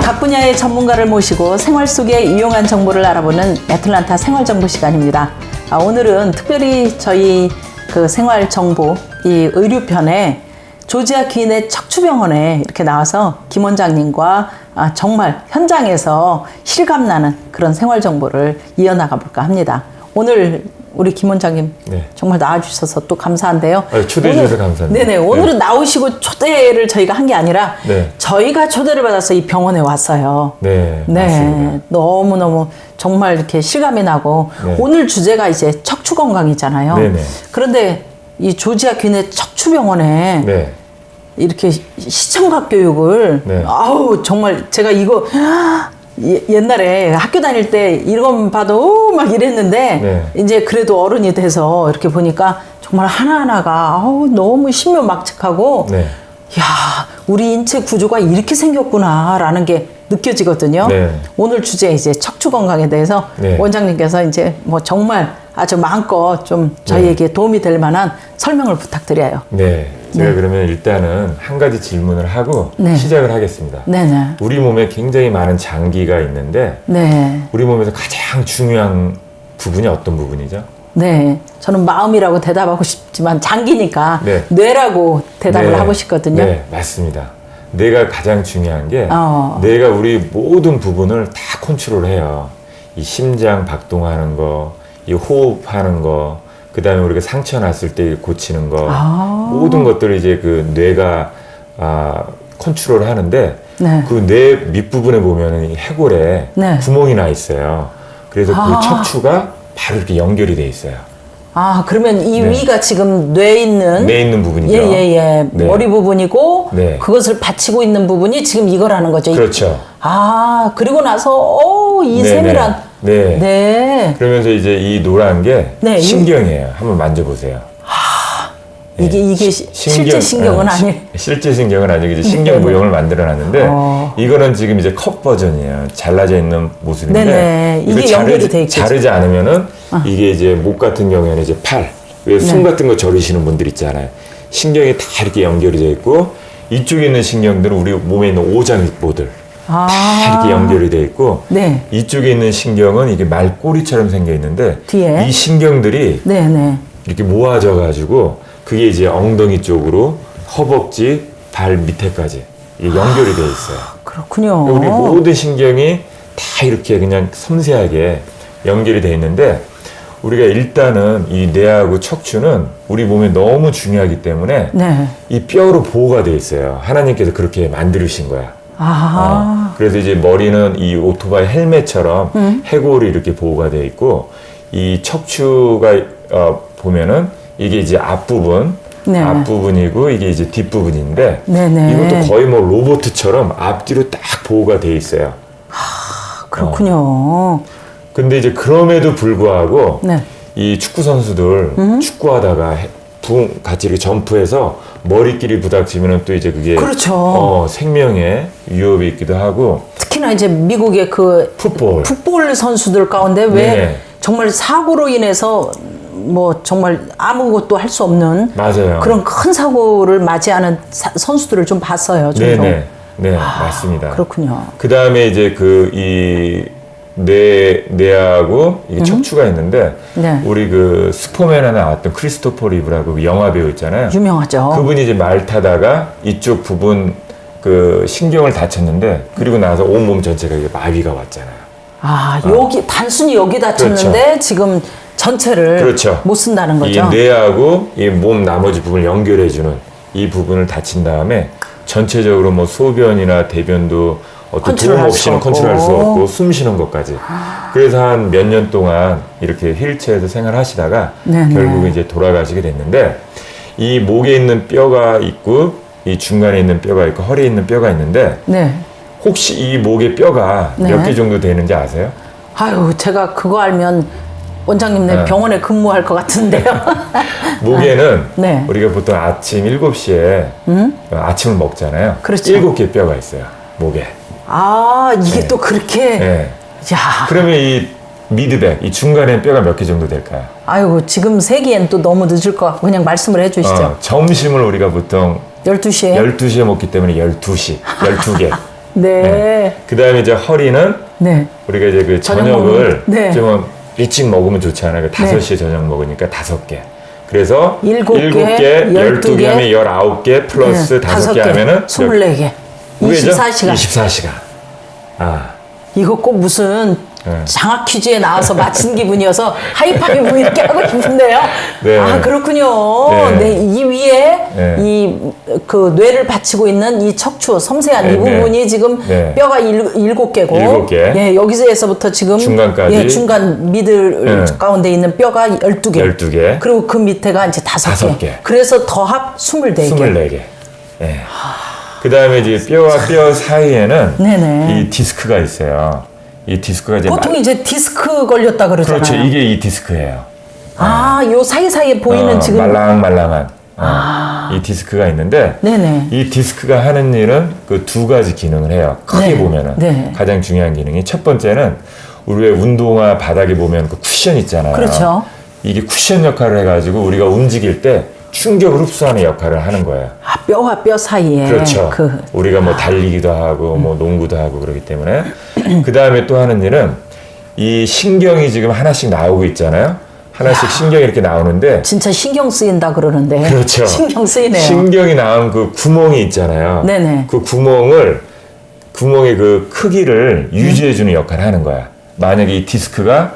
각 분야의 전문가를 모시고 생활 속에 유용한 정보를 알아보는 애틀란타 생활정보 시간입니다. 오늘은 특별히 저희 그 생활정보 이 의료편에 조지아 귀인의 척추병원에 이렇게 나와서 김 원장님과 정말 현장에서 실감나는 그런 생활정보를 이어나가 볼까 합니다. 오늘 우리 김 원장님 정말 나와주셔서 또 감사한데요. 초대해 주셔서 감사합니다. 네네. 오늘은 나오시고 초대를 저희가 한 게 아니라 저희가 초대를 받아서 이 병원에 왔어요. 네. 맞습니다. 너무너무 정말 이렇게 실감이 나고 오늘 주제가 이제 척추 건강이잖아요. 네네. 그런데 이 조지아 귀인의 척추병원에 이렇게 시청각 교육을 아우 정말 제가 이거 옛날에 학교 다닐 때 이런 봐도 막 이랬는데 이제 그래도 어른이 돼서 이렇게 보니까 정말 하나하나가 아우 너무 신묘막측하고 야 우리 인체 구조가 이렇게 생겼구나 라는 게 느껴지거든요. 오늘 주제 이제 척추 건강에 대해서 원장님께서 이제 뭐 정말 아주 마음껏 좀 저희에게 도움이 될 만한 설명을 부탁드려요. 제가 그러면 일단은 한 가지 질문을 하고 시작을 하겠습니다. 우리 몸에 굉장히 많은 장기가 있는데 우리 몸에서 가장 중요한 부분이 어떤 부분이죠? 저는 마음이라고 대답하고 싶지만 장기니까 뇌라고 대답을 하고 싶거든요. 맞습니다. 뇌가 가장 중요한 게 뇌가 우리 모든 부분을 다 컨트롤해요. 이 심장 박동하는 거, 이 호흡하는 거, 그 다음에 우리가 상처 났을 때 고치는 거, 모든 것들을 이제 그 뇌가 컨트롤 하는데 그 뇌 밑부분에 보면은 해골에 구멍이 나 있어요. 그래서 그 척추가 바로 이렇게 연결이 돼 있어요. 그러면 이 위가 지금 뇌에 있는 부분이죠. 머리 부분이고 그것을 받치고 있는 부분이 지금 이거라는 거죠. 그렇죠. 그리고 나서 이 세밀한 그러면서 이제 이 노란 게 신경이에요. 한번 만져보세요. 이게 실제 신경은 아니에요. 실제 신경은 아니고 이제 신경 모형을 만들어놨는데 이거는 지금 이제 컷 버전이에요. 잘라져 있는 모습인데 이게 연결이 돼 있겠죠. 자르지 않으면은 이게 이제 목 같은 경우에는 이제 팔, 왜 숨 같은 거 저리시는 분들 있잖아요. 신경이 다 이렇게 연결이 돼 있고 이쪽에 있는 신경들은 우리 몸에 있는 오장육부들 다 이렇게 연결이 돼 있고 이쪽에 있는 신경은 이게 말꼬리처럼 생겨 있는데 이 신경들이 이렇게 모아져 가지고 그게 이제 엉덩이 쪽으로 허벅지, 발 밑에까지 연결이 돼 있어요. 그렇군요. 우리 모든 신경이 다 이렇게 그냥 섬세하게 연결이 돼 있는데 우리가 일단은 이 뇌하고 척추는 우리 몸에 너무 중요하기 때문에 이 뼈로 보호가 돼 있어요. 하나님께서 그렇게 만드신 거야. 그래서 이제 머리는 이 오토바이 헬멧처럼 해골이 이렇게 보호가 돼 있고 이 척추가 보면은 이게 이제 앞부분이고 이게 이제 뒷부분인데 이것도 거의 뭐 로봇처럼 앞뒤로 딱 보호가 돼 있어요. 그렇군요. 근데 이제 그럼에도 불구하고 이 축구 선수들 축구하다가 같이 이렇게 점프해서 머리끼리 부닥치면은 또 이제 그게 생명에 위협이 있기도 하고 특히나 이제 미국의 그 풋볼 선수들 가운데 왜 정말 사고로 인해서 뭐 정말 아무것도 할 수 없는 그런 큰 사고를 맞이하는 선수들을 좀 봤어요. 맞습니다. 그렇군요. 그 다음에 이제 이 뇌하고 이게 척추가 있는데 우리 그 슈퍼맨에 나왔던 크리스토퍼 리브라고 영화 배우 있잖아요. 유명하죠. 그분이 이제 말 타다가 이쪽 부분 그 신경을 다쳤는데 그리고 나서 온몸 전체가 이게 마비가 왔잖아요. 여기 단순히 여기 다쳤는데 지금 전체를 못 쓴다는 거죠. 이 뇌하고 이 몸 나머지 부분을 연결해주는 이 부분을 다친 다음에 전체적으로 뭐 소변이나 대변도 어떤 도움 없이는 컨트롤할 수 없고 숨 쉬는 것까지. 그래서 한 몇 년 동안 이렇게 휠체어에서 생활하시다가 결국은 이제 돌아가시게 됐는데 이 목에 있는 뼈가 있고 이 중간에 있는 뼈가 있고 허리에 있는 뼈가 있는데 혹시 이 목의 뼈가 몇 개 정도 되는지 아세요? 제가 그거 알면 원장님 병원에 근무할 것 같은데요. 목에는 우리가 보통 아침 7시에 아침을 먹잖아요. 7개 뼈가 있어요. 목에. 이게 또 그렇게. 그러면 이 미드백, 이 중간에 뼈가 몇 개 정도 될까요? 지금 세기엔 또 너무 늦을 것 같고 그냥 말씀을 해주시죠. 점심을 우리가 보통 12시에? 12시에 먹기 때문에 12시, 12개. 네. 그다음에 이제 허리는 네. 우리가 이제 그 저녁 저녁을 네. 좀 일찍 먹으면 좋잖아요. 5시에 저녁 먹으니까 5개. 그래서 7개, 12개 하면 19개 플러스 5개 하면은 24개. 24시간. 24시간. 아. 이거 꼭 무슨 장학 퀴즈에 나와서 맞힌 기분이어서 하이파이브 이렇게 하고 싶은데요. 네. 아, 그렇군요. 네. 네, 이 위에 네. 이 그 뇌를 받치고 있는 이 척추, 섬세한 이 부분이 지금 뼈가 7개고 7개. 예, 여기서부터 지금 중간까지. 예, 중간 미들 가운데 있는 뼈가 12개. 12개. 그리고 그 밑에가 이제 5개. 그래서 더합 24개. 24개. 예. 그 다음에 이제 뼈와 뼈 사이에는 네네. 이 디스크가 있어요. 이 디스크가 이제 보통 이제 디스크 걸렸다 그러잖아요. 그렇죠. 이게 이 디스크예요. 아, 요 사이사이에 보이는 지금 말랑말랑한 이 디스크가 있는데 네네. 이 디스크가 하는 일은 그 2가지 기능을 해요. 크게 네. 보면은 네. 가장 중요한 기능이 첫 번째는 우리 왜 운동화 바닥에 보면 그 쿠션 있잖아요. 그렇죠. 이게 쿠션 역할을 해가지고 우리가 움직일 때 충격을 흡수하는 역할을 하는 거예요. 아, 뼈와 뼈 사이에 그렇죠. 우리가 뭐 달리기도 하고 뭐 농구도 하고 그러기 때문에 그 다음에 또 하는 일은 이 신경이 지금 하나씩 나오고 있잖아요. 하나씩 신경이 이렇게 나오는데 진짜 신경 쓰인다 그러는데 그렇죠. 신경 쓰이네요. 신경이 나온 그 구멍이 있잖아요. 네네. 그 구멍의 그 크기를 유지해주는 역할을 하는 거야. 만약에 이 디스크가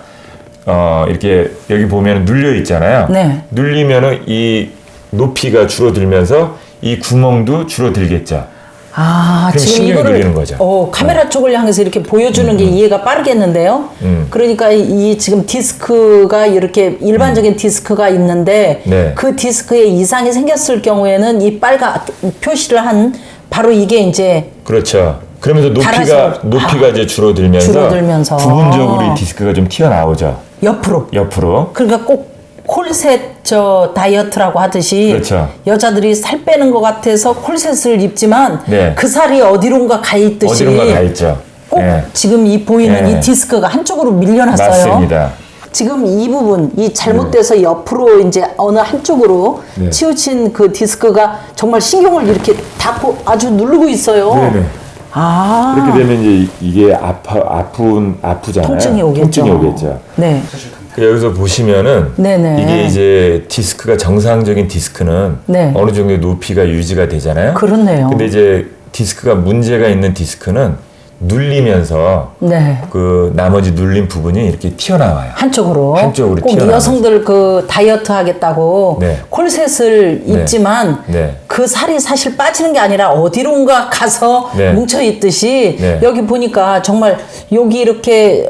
이렇게 여기 보면 눌려 있잖아요. 네. 눌리면은 이 높이가 줄어들면서 이 구멍도 줄어들겠죠. 아, 그럼 지금 신경이 이거를 눌리는 거죠. 카메라 쪽을 향해서 이렇게 보여주는 게 이해가 빠르겠는데요. 그러니까 이 지금 디스크가 이렇게 일반적인 디스크가 있는데 네. 그 디스크에 이상이 생겼을 경우에는 이 빨간 표시를 한 바로 이게 이제 그렇죠. 그러면서 달아서, 높이가 이제 줄어들면서 부분적으로 이 디스크가 좀 튀어나오죠. 옆으로. 그러니까 꼭 콜셋 다이어트라고 하듯이 그렇죠. 여자들이 살 빼는 것 같아서 콜셋을 입지만 네. 그 살이 어디론가 가 있듯이 어디론가 가 있죠. 꼭 네. 지금 이 보이는 네. 이 디스크가 한쪽으로 밀려났어요. 맞습니다. 지금 이 부분, 이 잘못돼서 옆으로 이제 어느 한쪽으로 치우친 그 디스크가 정말 신경을 이렇게 다 아주 누르고 있어요. 네네. 아. 이렇게 되면 이제 이게 아프잖아요. 통증이 오겠죠. 네. 여기서 보시면은 네네. 이게 이제 디스크가 정상적인 디스크는 네. 어느 정도의 높이가 유지가 되잖아요. 그렇네요. 근데 이제 디스크가 문제가 있는 디스크는 눌리면서 네. 그 나머지 눌린 부분이 이렇게 튀어나와요. 한쪽으로 꼭 튀어나와요. 여성들 그 다이어트 하겠다고 네. 콜셋을 입지만 네. 그 살이 사실 빠지는 게 아니라 어디론가 가서 네. 뭉쳐 있듯이 네. 여기 보니까 정말 여기 이렇게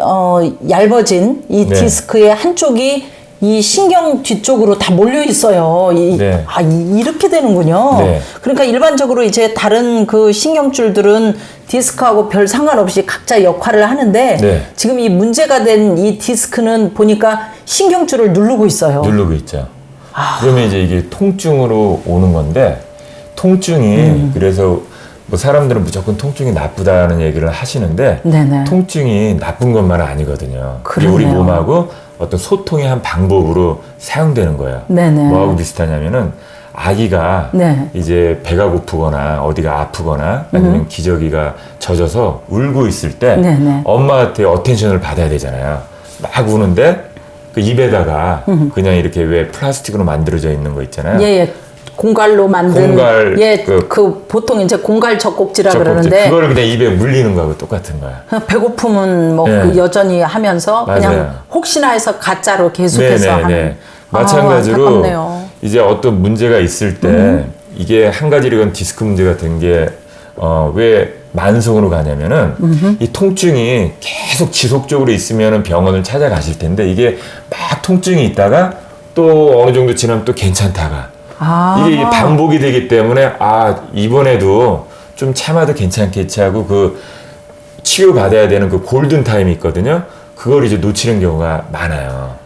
얇아진 이 네. 디스크의 한쪽이 이 신경 뒤쪽으로 다 몰려 있어요. 네. 이렇게 되는군요. 네. 그러니까 일반적으로 이제 다른 그 신경줄들은 디스크하고 별 상관없이 각자 역할을 하는데 네. 지금 이 문제가 된 이 디스크는 보니까 신경줄을 누르고 있어요. 누르고 있죠. 그러면 이제 이게 통증으로 오는 건데 통증이 그래서 뭐 사람들은 무조건 통증이 나쁘다는 얘기를 하시는데 네네. 통증이 나쁜 것만은 아니거든요. 그게 그러네요. 우리 몸하고 어떤 소통의 한 방법으로 사용되는 거예요. 네네. 뭐하고 비슷하냐면은 아기가 네. 이제 배가 고프거나 어디가 아프거나 아니면 기저귀가 젖어서 울고 있을 때 네네. 엄마한테 어텐션을 받아야 되잖아요. 막 우는데 그 입에다가 그냥 이렇게 왜 플라스틱으로 만들어져 있는 거 있잖아요. 예. 공갈로 만든 공갈, 그 보통 이제 공갈 젖꼭지라 그러는데 그거를 그냥 입에 물리는 거하고 똑같은 거야. 배고픔은 뭐 네. 그 여전히 하면서 맞아요. 그냥 혹시나 해서 가짜로 계속해서 하는. 마찬가지로 안타깝네요. 이제 어떤 문제가 있을 때 이게 한 가지 이건 디스크 문제가 된 게 왜 만성으로 가냐면은 이 통증이 계속 지속적으로 있으면은 병원을 찾아가실 텐데 이게 막 통증이 있다가 또 어느 정도 지나면 또 괜찮다가 이게 반복이 되기 때문에 이번에도 좀 참아도 괜찮겠지 하고 그 치료받아야 되는 그 골든 타임이 있거든요. 그걸 이제 놓치는 경우가 많아요.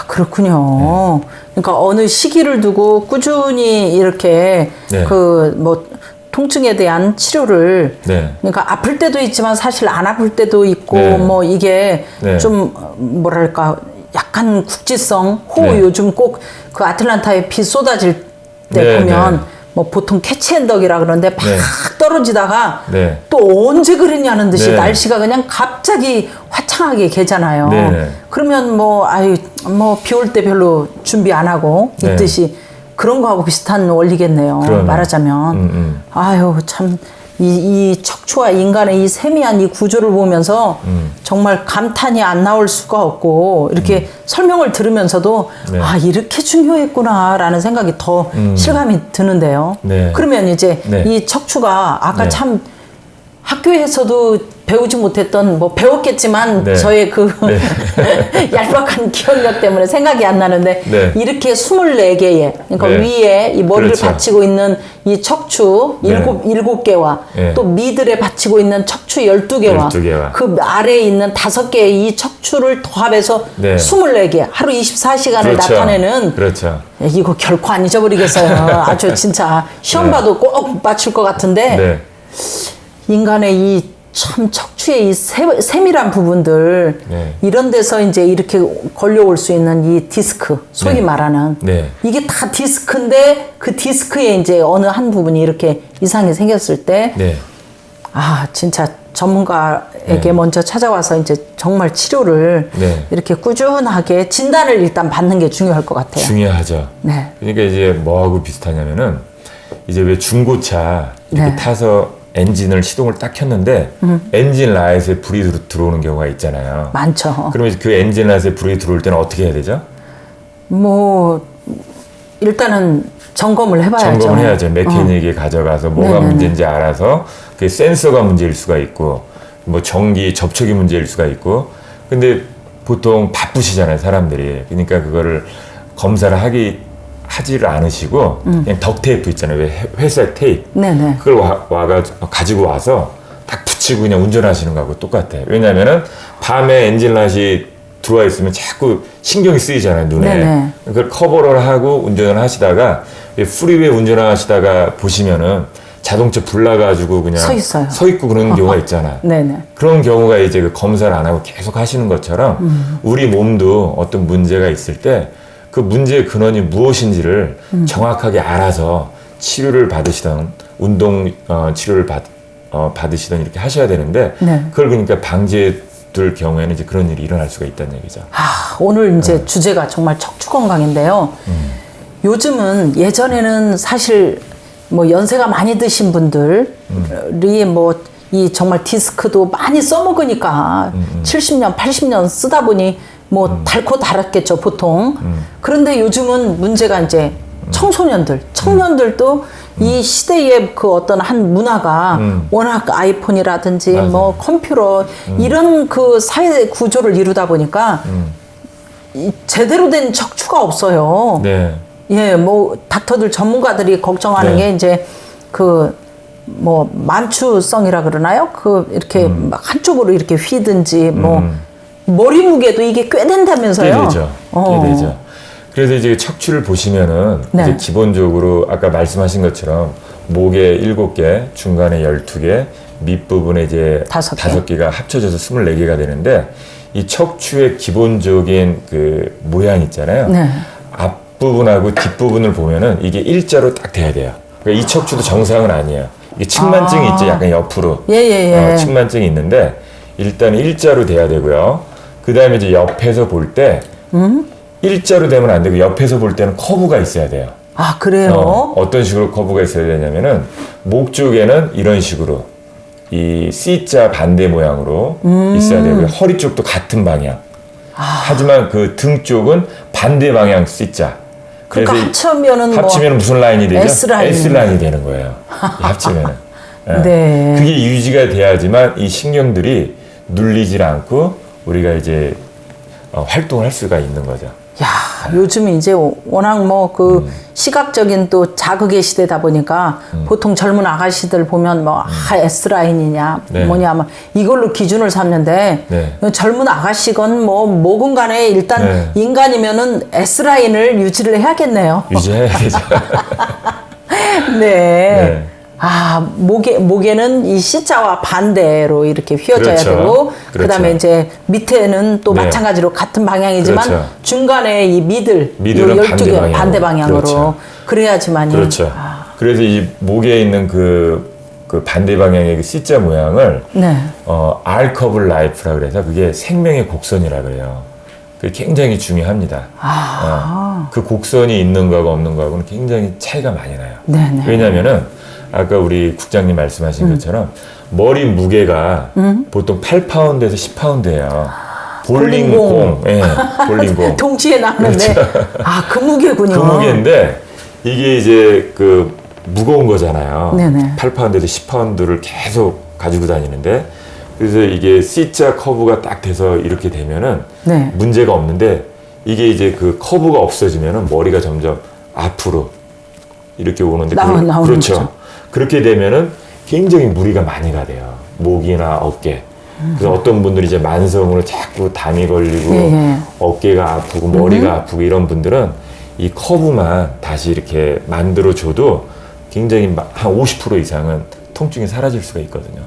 그렇군요. 그러니까 어느 시기를 두고 꾸준히 이렇게 그 뭐 통증에 대한 치료를 그러니까 아플 때도 있지만 사실 안 아플 때도 있고 뭐 이게 좀 뭐랄까 약간 국지성 요즘 꼭 그 아틀란타에 비 쏟아질 때 보면 뭐 보통 캐치앤덕이라 그러는데 막 네. 떨어지다가 네. 또 언제 그랬냐는 듯이 네. 날씨가 그냥 갑자기 화창하게 개잖아요. 네. 그러면 뭐 비 올 때 별로 준비 안 하고 네. 있듯이 그런 거하고 비슷한 원리겠네요. 그러네. 말하자면. 아유 참. 이 척추와 인간의 이 세미한 이 구조를 보면서 정말 감탄이 안 나올 수가 없고 이렇게 설명을 들으면서도 네. 아 이렇게 중요했구나라는 생각이 더 실감이 드는데요. 네. 그러면 이제 네. 이 척추가 아까 네. 참 학교에서도 배우지 못했던 뭐 배웠겠지만 네. 저의 그 네. 얄팍한 기억력 때문에 생각이 안 나는데 네. 이렇게 24개의 그러니까 네. 위에 이 머리를 그렇죠. 받치고 있는 이 척추 네. 일곱 개와 네. 또 미들에 받치고 있는 척추 12개와 12개와 그 아래에 있는 5개의 이 척추를 더합해서 네. 24개 하루 24시간을 그렇죠. 나타내는 그렇죠. 이거 결코 안 잊어버리겠어요. 아주 진짜 시험 네. 봐도 꼭 맞출 것 같은데 네. 인간의 이 참 척추의 이 세밀한 부분들 네. 이런 데서 이제 이렇게 걸려올 수 있는 이 디스크 소위 네. 말하는 네. 이게 다 디스크인데 그 디스크에 이제 어느 한 부분이 이렇게 이상이 생겼을 때 네. 아 진짜 전문가에게 네. 먼저 찾아와서 이제 정말 치료를 네. 이렇게 꾸준하게 진단을 일단 받는 게 중요할 것 같아요. 중요하죠. 네. 그러니까 이제 뭐하고 비슷하냐면은 이제 왜 중고차 이렇게 네. 타서 엔진을 시동을 딱 켰는데 엔진 라이트에 불이 들어오는 경우가 있잖아요. 많죠. 그러면 그 엔진 라이트에 불이 들어올 때는 어떻게 해야 되죠? 뭐 일단은 점검을 해봐야죠. 점검을 해야죠. 메케닉에 가져가서 뭐가 네네네. 문제인지 알아서 그 센서가 문제일 수가 있고 뭐 전기 접촉이 문제일 수가 있고 근데 보통 바쁘시잖아요 사람들이. 그러니까 그거를 검사를 하지를 않으시고 그냥 덕테이프 있잖아요. 왜 회색 테이프. 네네. 그걸 가지고 와서 딱 붙이고 그냥 운전하시는 거하고 똑같아요. 왜냐면은 밤에 엔진라이트이 들어와 있으면 자꾸 신경이 쓰이잖아요, 눈에. 네네. 그걸 커버를 하고 운전을 하시다가 프리웨이 운전하시다가 보시면은 자동차 불나가지고 그냥 서 있어요. 서 있고 그런 경우가 있잖아요. 네네. 그런 경우가 이제 그 검사를 안 하고 계속 하시는 것처럼 우리 몸도 어떤 문제가 있을 때 그 문제의 근원이 무엇인지를 정확하게 알아서 치료를 받으시던 운동 치료를 받으시던 이렇게 하셔야 되는데 네. 그걸 그러니까 방지해둘 경우에는 이제 그런 일이 일어날 수가 있다는 얘기죠. 오늘 이제 주제가 정말 척추 건강인데요. 요즘은 예전에는 사실 뭐 연세가 많이 드신 분들이 뭐 이 정말 디스크도 많이 써먹으니까 70년, 80년 쓰다 보니 뭐 닳고 닳았겠죠, 보통. 그런데 요즘은 문제가 이제 청년들도 이 시대의 그 어떤 한 문화가 워낙 아이폰이라든지 맞아요. 뭐 컴퓨터 이런 그 사회 구조를 이루다 보니까 이 제대로 된 척추가 없어요. 네. 예, 뭐 닥터들 전문가들이 걱정하는 네. 게 이제 그 뭐 만추성이라 그러나요? 그 이렇게 막 한쪽으로 이렇게 휘든지 뭐 머리 무게도 이게 꽤 된다면서요? 꽤 되죠. 꽤 되죠. 그래서 이제 척추를 보시면은 네. 이제 기본적으로 아까 말씀하신 것처럼 목에 7개, 중간에 12개, 밑부분에 이제 5개가 합쳐져서 24개가 되는데 이 척추의 기본적인 그 모양 있잖아요. 네. 앞부분하고 뒷부분을 보면은 이게 일자로 딱 돼야 돼요. 그러니까 이 척추도 정상은 아니에요. 이게 측만증이 있죠. 약간 옆으로. 예. 측만증이 있는데 일단 일자로 돼야 되고요. 그 다음에 이제 옆에서 볼 때 일자로 되면 안 되고 옆에서 볼 때는 커브가 있어야 돼요. 아, 그래요? 어떤 식으로 커브가 있어야 되냐면은 목 쪽에는 이런 식으로 이 C자 반대 모양으로 있어야 되고요. 허리 쪽도 같은 방향. 하지만 그 등 쪽은 반대 방향 C자. 그러니까 그래서 합치면은 무슨 라인이 되죠? S라인. S라인이 되는 거예요. 합치면은. 네. 그게 유지가 돼야지만 이 신경들이 눌리질 않고 우리가 이제 활동을 할 수가 있는 거죠. 야, 요즘 이제 워낙 뭐 그 시각적인 또 자극의 시대다 보니까 보통 젊은 아가씨들 보면 뭐 S라인이냐 네. 뭐냐 뭐 이걸로 기준을 삼는데 네. 젊은 아가씨건 뭐 뭐건 간에 일단 네. 인간이면은 S라인을 유지를 해야겠네요. 유지해야 되죠. 네. 네. 아, 목에는 이 C자와 반대로 이렇게 휘어져야 그렇죠. 되고, 그렇죠. 그 다음에 이제 밑에는 또 네. 마찬가지로 같은 방향이지만, 그렇죠. 중간에 이 미들은 12개 반대 방향으로. 그렇죠. 그래야지만이. 그렇죠. 아, 그래서 이 목에 있는 그 반대 방향의 그 C자 모양을 네. R커브 라이프라 그래서 그게 생명의 곡선이라 그래요. 그게 굉장히 중요합니다. 그 곡선이 있는 거하고 없는 거하고는 굉장히 차이가 많이 나요. 네네. 왜냐면은 아까 우리 국장님 말씀하신 것처럼 머리 무게가 보통 8파운드에서 10파운드예요. 볼링공. 예, 볼링공. 동치에 나오는데. 그렇죠. 그 무게군요. 그 무게인데 이게 이제 그 무거운 거잖아요. 네네. 8파운드에서 10파운드를 계속 가지고 다니는데 그래서 이게 C자 커브가 딱 돼서 이렇게 되면은 네. 문제가 없는데 이게 이제 그 커브가 없어지면은 머리가 점점 앞으로 이렇게 오는데 나오는 그렇죠. 거죠. 그렇게 되면은 굉장히 무리가 많이 가돼요. 목이나 어깨. 그래서 어떤 분들이 이제 만성으로 자꾸 담이 걸리고 예. 어깨가 아프고 머리가 아프고 이런 분들은 이 커브만 다시 이렇게 만들어줘도 굉장히 한 50% 이상은 통증이 사라질 수가 있거든요.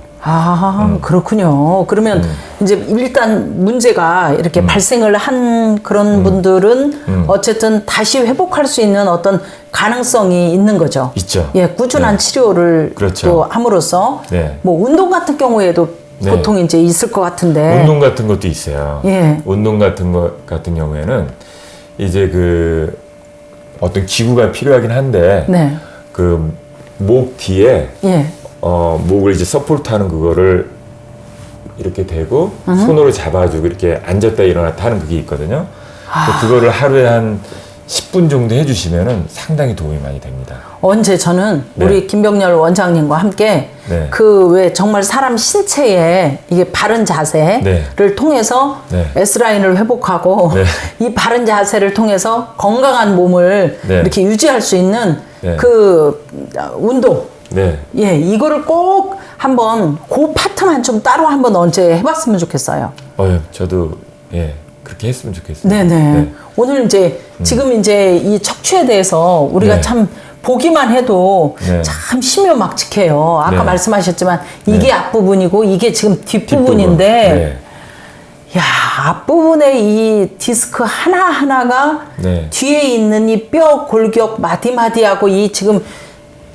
그렇군요. 그러면 이제 일단 문제가 이렇게 발생을 한 그런 분들은 어쨌든 다시 회복할 수 있는 어떤 가능성이 있는 거죠. 있죠. 예, 꾸준한 네. 치료를 그렇죠. 또 함으로써 네. 뭐 운동 같은 경우에도 네. 보통 이제 있을 것 같은데. 운동 같은 것도 있어요. 예. 운동 같은 경우에는 이제 그 어떤 기구가 필요하긴 한데 네. 그 목 뒤에 예. 목을 이제 서포트하는 그거를 이렇게 대고 손으로 잡아주고 이렇게 앉았다 일어났다 하는 그게 있거든요. 그거를 하루에 한 10분 정도 해주시면은 상당히 도움이 많이 됩니다. 언제 저는 네. 우리 김병렬 원장님과 함께 네. 그 왜 정말 사람 신체의 이게 바른 자세를 네. 통해서 네. S라인을 회복하고 네. 이 바른 자세를 통해서 건강한 몸을 네. 이렇게 유지할 수 있는 네. 그 운동. 네. 예, 이거를 꼭 한번 그 파트만 좀 따로 한번 언제 해봤으면 좋겠어요. 저도 예 그렇게 했으면 좋겠어요. 네네. 네. 오늘 이제 지금 이제 이 척추에 대해서 우리가 네. 참 보기만 해도 네. 참 심요막측해요. 아까 네. 말씀하셨지만 이게 네. 앞부분이고 이게 지금 뒷부분. 뒷부분인데 네. 야, 앞부분에 이 디스크 하나하나가 네. 뒤에 있는 이 뼈 골격 마디마디하고 이 지금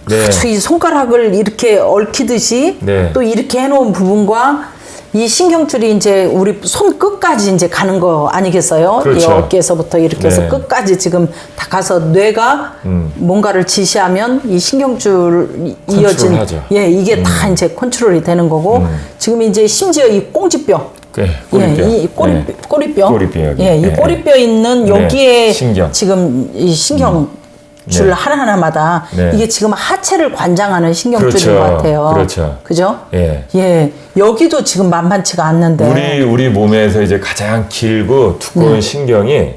네. 아주 이 손가락을 이렇게 얽히듯이 네. 또 이렇게 해놓은 부분과 이 신경줄이 이제 우리 손 끝까지 이제 가는 거 아니겠어요? 그렇죠. 이 어깨에서부터 이렇게 해서 네. 끝까지 지금 다 가서 뇌가 뭔가를 지시하면 이 신경줄 이어진 컨트롤하죠. 예, 이게 다 이제 컨트롤이 되는 거고 지금 이제 심지어 이 꽁지뼈 네, 꼬리뼈. 예, 이 꼬리뼈. 꼬리뼈 여기. 예, 이 네. 꼬리뼈 있는 네. 여기에 신경. 지금 이 신경 줄 네. 하나하나마다 네. 이게 지금 하체를 관장하는 신경줄인 그렇죠. 것 같아요. 그렇죠. 그죠? 예. 예. 여기도 지금 만만치가 않는데. 우리 몸에서 이제 가장 길고 두꺼운 신경이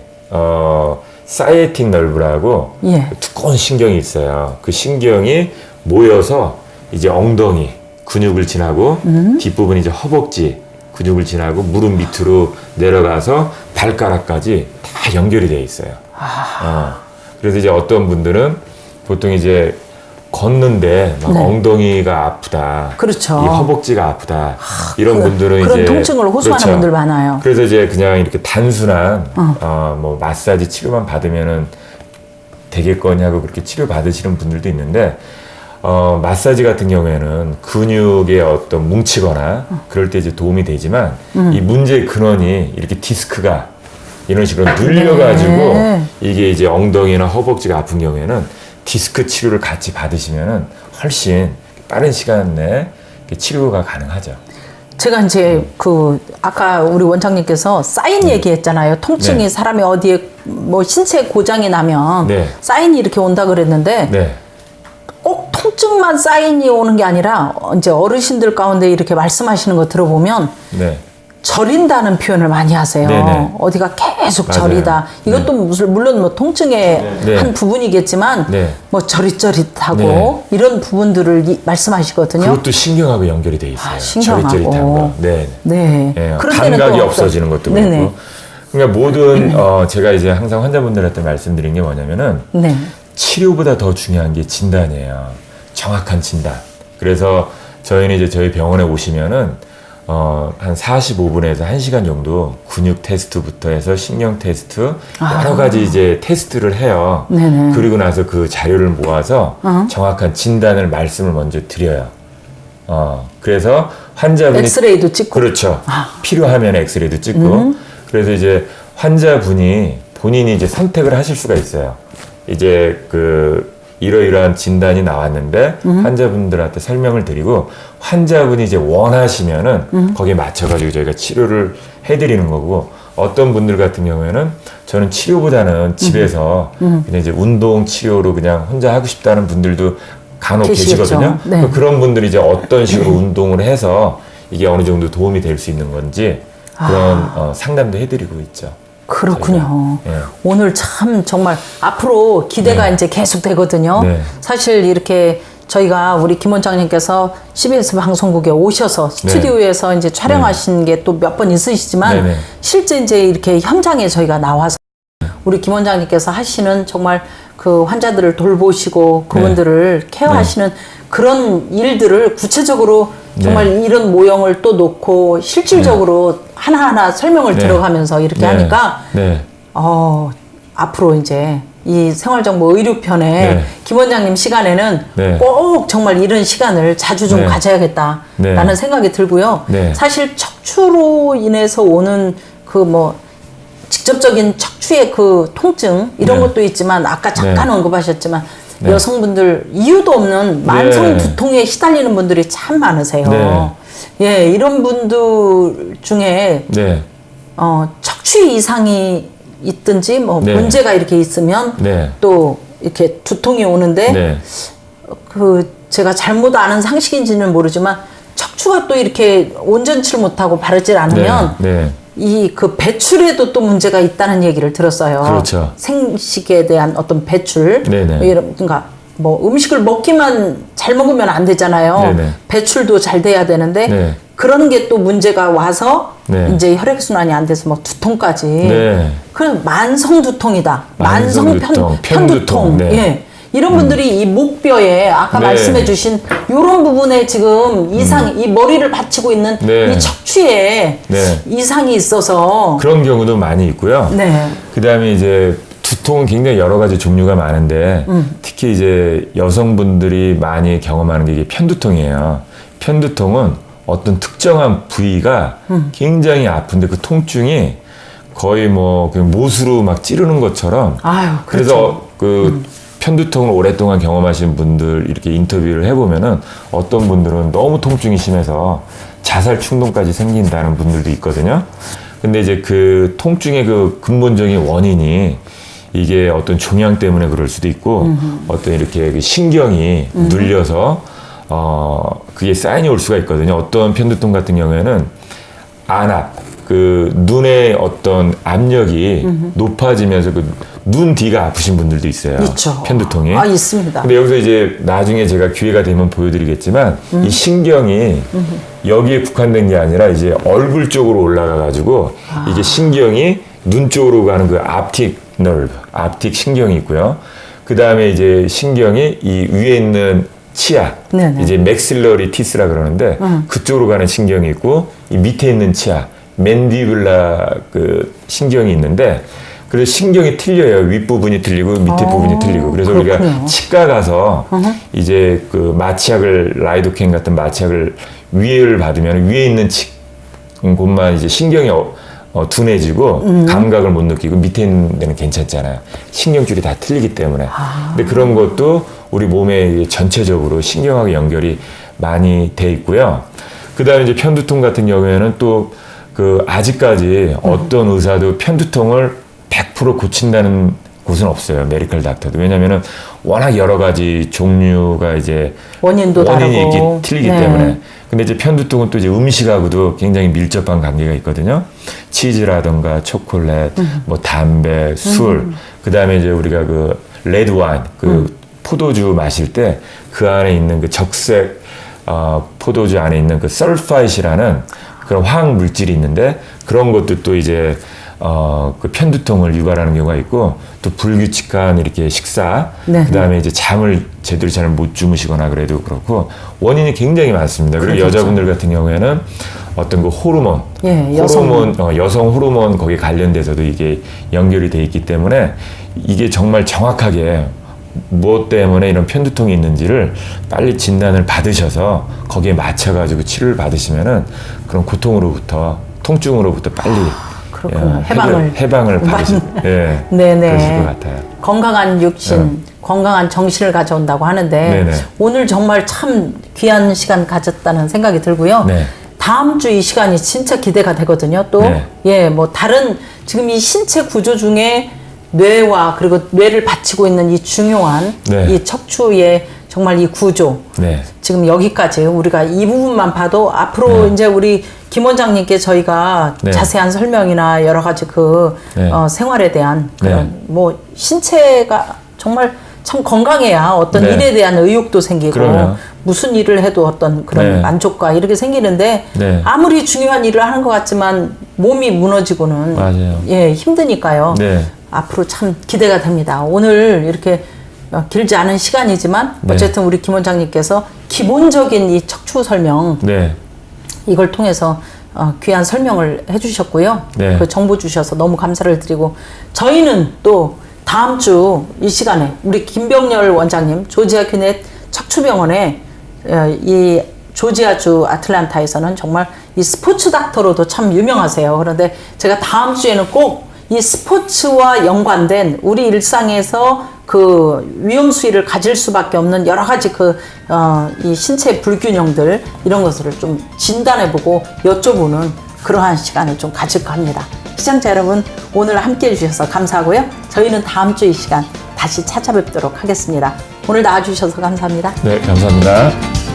사이에틱 nerve라고 예. 두꺼운 신경이 있어요. 그 신경이 모여서 이제 엉덩이 근육을 지나고 뒷부분 이제 허벅지 근육을 지나고 무릎 밑으로 내려가서 발가락까지 다 연결이 돼 있어요. 그래서 이제 어떤 분들은 보통 이제 걷는데 막 네. 엉덩이가 아프다. 그렇죠. 이 허벅지가 아프다. 이런 분들은 그런 이제 통증을 호소하는 그렇죠. 분들 많아요. 그래서 이제 그냥 이렇게 단순한 뭐 마사지 치료만 받으면은 되겠거냐고 그렇게 치료 받으시는 분들도 있는데 마사지 같은 경우에는 근육에 어떤 뭉치거나 그럴 때 이제 도움이 되지만 이 문제의 근원이 이렇게 디스크가 이런 식으로 눌려가지고 네. 이게 이제 엉덩이나 허벅지가 아픈 경우에는 디스크 치료를 같이 받으시면은 훨씬 빠른 시간 내에 치료가 가능하죠. 제가 이제 그 아까 우리 원장님께서 사인 얘기했잖아요. 통증이 네. 사람이 어디에 뭐 신체 고장이 나면 네. 사인이 이렇게 온다 그랬는데 네. 꼭 통증만 사인이 오는 게 아니라 이제 어르신들 가운데 이렇게 말씀하시는 거 들어보면 네. 저린다는 표현을 많이 하세요. 네네. 어디가 계속 맞아요. 저리다. 이것도 물론 뭐 통증의 네. 한 부분이겠지만 네. 뭐 저릿저릿하고 네. 이런 부분들을 말씀하시거든요. 그것도 신경하고 연결이 돼 있어요. 신경하고. 저릿저릿한 거. 네. 네. 예, 그런 데는 감각이 또 없어지는 것도 네네. 그렇고. 그러니까 모든 제가 이제 항상 환자분들한테 말씀드린 게 뭐냐면은 네. 치료보다 더 중요한 게 진단이에요. 정확한 진단. 그래서 저희는 이제 저희 병원에 오시면은 한 45분에서 1시간 정도 근육 테스트부터 해서 신경 테스트 여러 가지 이제 테스트를 해요. 네네. 그리고 나서 그 자료를 모아서 정확한 진단을 말씀을 먼저 드려요. 그래서 환자분이 엑스레이도 찍고. 그렇죠. 필요하면 엑스레이도 찍고. 그래서 이제 환자분이 본인이 이제 선택을 하실 수가 있어요. 이제 이러이러한 진단이 나왔는데 환자분들한테 설명을 드리고 환자분이 이제 원하시면은 거기에 맞춰가지고 저희가 치료를 해드리는 거고 어떤 분들 같은 경우에는 저는 치료보다는 집에서 그냥 이제 운동 치료로 그냥 혼자 하고 싶다는 분들도 간혹 계시겠죠. 계시거든요. 네. 그런 분들이 이제 어떤 식으로 운동을 해서 이게 어느 정도 도움이 될 수 있는 건지 그런 상담도 해드리고 있죠. 그렇군요. 네. 오늘 참 정말 앞으로 기대가 네. 이제 계속 되거든요. 네. 사실 이렇게 저희가 우리 김 원장님께서 CBS 방송국에 오셔서 스튜디오에서 이제 촬영하신 게 또 몇 번 있으시지만 네네. 실제 이제 이렇게 현장에 저희가 나와서 우리 김 원장님께서 하시는 정말 그 환자들을 돌보시고 그분들을 케어하시는 그런 일들을 구체적으로 정말 이런 모형을 또 놓고 실질적으로 하나하나 설명을 들어가면서 이렇게 하니까 앞으로 이제 이 생활정보 의료편에 김 원장님 시간에는 꼭 정말 이런 시간을 자주 좀 가져야겠다라는 생각이 들고요. 사실 척추로 인해서 오는 직접적인 척추의 그 통증 이런 것도 있지만 아까 잠깐 언급하셨지만 여성분들 이유도 없는 만성 두통에 시달리는 분들이 참 많으세요. 예, 이런 분들 중에 척추 이상이 있든지 문제가 이렇게 있으면 또 이렇게 두통이 오는데 제가 잘못 아는 상식인지는 모르지만 척추가 또 이렇게 온전치를 못하고 바르질 않으면 이 배출에도 또 문제가 있다는 얘기를 들었어요. 그렇죠. 생식에 대한 어떤 배출. 그러니까 음식을 잘 먹으면 안 되잖아요. 배출도 잘 돼야 되는데 그런 게 또 문제가 와서 이제 혈액순환이 안 돼서 두통까지. 그럼 만성 두통이다. 만성 편두통. 이런 분들이 이 목뼈에 아까 말씀해 주신 이런 부분에 지금 이 머리를 받치고 있는 이 척추에 이상이 있어서 그런 경우도 많이 있고요. 그 다음에 이제 두통은 굉장히 여러 가지 종류가 많은데 특히 이제 여성분들이 많이 경험하는 게 이게 편두통이에요. 편두통은 어떤 특정한 부위가 굉장히 아픈데 그 통증이 거의 그냥 못으로 막 찌르는 것처럼. 그래서 편두통을 오랫동안 경험하신 분들 이렇게 인터뷰를 해보면은 어떤 분들은 너무 통증이 심해서 자살 충동까지 생긴다는 분들도 있거든요. 근데 이제 그 통증의 그 근본적인 원인이 이게 어떤 종양 때문에 그럴 수도 있고 어떤 이렇게 신경이 눌려서 그게 사인이 올 수가 있거든요. 어떤 편두통 같은 경우에는 안압, 눈의 어떤 압력이 높아지면서 눈 뒤가 아프신 분들도 있어요. 있죠. 편두통이. 있습니다. 근데 여기서 이제 나중에 제가 기회가 되면 보여드리겠지만 이 신경이 여기에 국한된 게 아니라 이제 얼굴 쪽으로 올라가가지고 이게 신경이 눈 쪽으로 가는 그 앞틱 너브, 앞틱 신경이 있고요. 그 다음에 이제 신경이 이 위에 있는 치아, 이제 맥실러리 티스라 그러는데 그쪽으로 가는 신경이 있고 이 밑에 있는 치아, 맨디블라 신경이 있는데 그래서 신경이 틀려요. 윗부분이 틀리고 밑에 부분이 틀리고. 그래서 우리가 치과 가서 이제 마취약을 라이도캔 같은 마취약을 위를 받으면 위에 있는 곳만 이제 신경이 둔해지고 감각을 못 느끼고 밑에 있는 데는 괜찮잖아요. 신경줄이 다 틀리기 때문에. 근데 그런 것도 우리 몸에 전체적으로 신경하고 연결이 많이 돼 있고요. 그 다음에 이제 편두통 같은 경우에는 또 아직까지 어떤 의사도 편두통을 100% 고친다는 곳은 없어요. 메디컬 닥터도. 왜냐면은 워낙 여러 가지 종류가 이제 원인이 다르고. 틀리기 때문에. 근데 이제 편두통은 또 이제 음식하고도 굉장히 밀접한 관계가 있거든요. 치즈라던가 초콜릿, 담배, 술. 그 다음에 이제 우리가 레드 와인, 포도주 마실 때 그 안에 있는 적색, 포도주 안에 있는 설파이트라는 그런 화학 물질이 있는데 그런 것도 또 이제 그 편두통을 유발하는 경우가 있고 또 불규칙한 이렇게 식사, 네. 그다음에 이제 잠을 제대로 잘 못 주무시거나 그래도 그렇고 원인이 굉장히 많습니다. 그리고 그렇죠. 여자분들 같은 경우에는 어떤 그 호르몬, 예, 여성 호르몬 거기에 관련돼서도 이게 연결이 돼 있기 때문에 이게 정말 정확하게 무엇 때문에 이런 편두통이 있는지를 빨리 진단을 받으셔서 거기에 맞춰가지고 치료를 받으시면은 그런 고통으로부터 통증으로부터 빨리 그렇군요. 해방을 받으실 네네. 그러실 것 같아요. 건강한 육신, 건강한 정신을 가져온다고 하는데 네네. 오늘 정말 참 귀한 시간 가졌다는 생각이 들고요. 네. 다음 주 이 시간이 진짜 기대가 되거든요. 또 네. 예, 뭐 다른 지금 이 신체 구조 중에 뇌와 그리고 뇌를 받치고 있는 이 중요한 네. 이 척추의 정말 이 구조. 네. 지금 여기까지 우리가 이 부분만 봐도 앞으로 이제 우리 김 원장님께 저희가 네. 자세한 설명이나 여러 가지 그 네. 생활에 대한 그런 네. 뭐 신체가 정말 참 건강해야 어떤 네. 일에 대한 의욕도 생기고 그럼요. 무슨 일을 해도 어떤 그런 네. 만족과 이렇게 생기는데 네. 아무리 중요한 일을 하는 것 같지만 몸이 무너지고는 맞아요. 예, 힘드니까요. 네. 앞으로 참 기대가 됩니다. 오늘 이렇게 길지 않은 시간이지만 네. 어쨌든 우리 김 원장님께서 기본적인 이 척추 설명 네. 이걸 통해서 귀한 설명을 해주셨고요. 네. 그 정보 주셔서 너무 감사를 드리고 저희는 또 다음 주 이 시간에 우리 김병렬 원장님 조지아 퀴넷 척추병원에 이 조지아주 아틀란타에서는 정말 이 스포츠 닥터로도 참 유명하세요. 그런데 제가 다음 주에는 꼭 이 스포츠와 연관된 우리 일상에서 그 위험 수위를 가질 수밖에 없는 여러 가지 이 신체 불균형들 이런 것들을 좀 진단해보고 여쭤보는 그러한 시간을 좀 가질까 합니다. 시청자 여러분 오늘 함께 해주셔서 감사하고요. 저희는 다음 주 이 시간 다시 찾아뵙도록 하겠습니다. 오늘 나와주셔서 감사합니다. 네, 감사합니다.